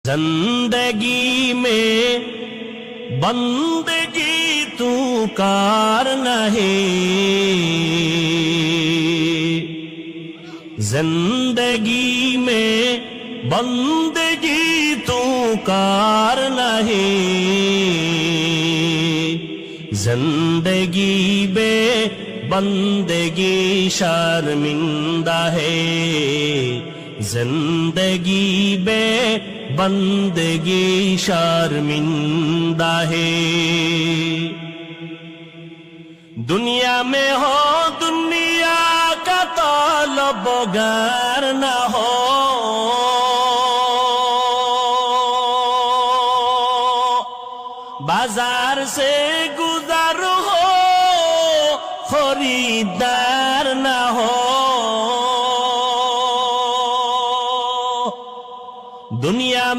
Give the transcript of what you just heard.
زندگی میں بندگی تو کار نہیں، زندگی میں بندگی تو کار نہیں، زندگی بے بندگی شرمندہ ہے، زندگی بے بندگی شرمندہ ہے۔ دنیا میں ہو دنیا کا طلبگار نہ ہو، بازار سے گزر ہو خریدار نہ ہو، دنیا